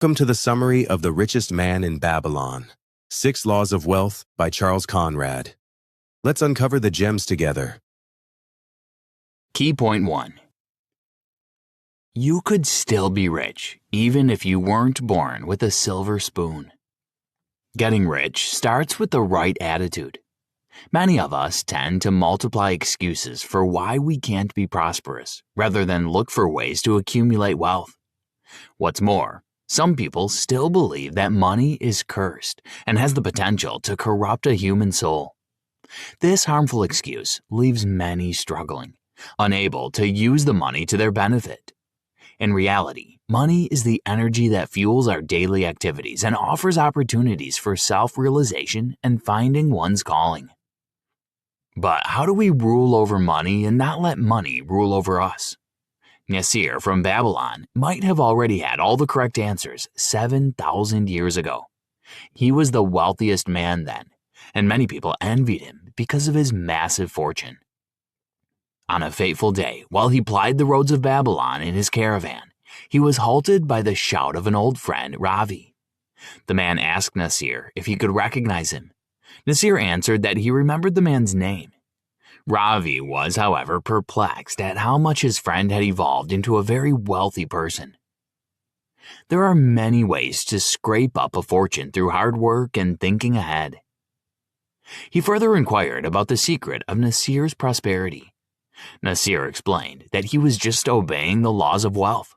Welcome to the summary of The Richest Man in Babylon, 6 Laws of Wealth by Charles Conrad. Let's uncover the gems together. Key point 1. You could still be rich, even if you weren't born with a silver spoon. Getting rich starts with the right attitude. Many of us tend to multiply excuses for why we can't be prosperous, rather than look for ways to accumulate wealth. What's more, some people still believe that money is cursed and has the potential to corrupt a human soul. This harmful excuse leaves many struggling, unable to use the money to their benefit. In reality, money is the energy that fuels our daily activities and offers opportunities for self-realization and finding one's calling. But how do we rule over money and not let money rule over us? Nasir from Babylon might have already had all the correct answers 7,000 years ago. He was the wealthiest man then, and many people envied him because of his massive fortune. On a fateful day, while he plied the roads of Babylon in his caravan, he was halted by the shout of an old friend, Ravi. The man asked Nasir if he could recognize him. Nasir answered that he remembered the man's name. Ravi was, however, perplexed at how much his friend had evolved into a very wealthy person. There are many ways to scrape up a fortune through hard work and thinking ahead. He further inquired about the secret of Nasir's prosperity. Nasir explained that he was just obeying the laws of wealth.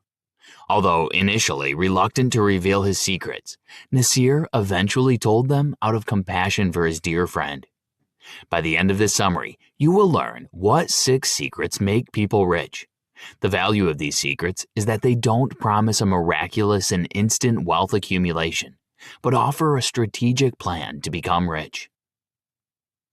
Although initially reluctant to reveal his secrets, Nasir eventually told them out of compassion for his dear friend. By the end of this summary, you will learn what 6 secrets make people rich. The value of these secrets is that they don't promise a miraculous and instant wealth accumulation, but offer a strategic plan to become rich.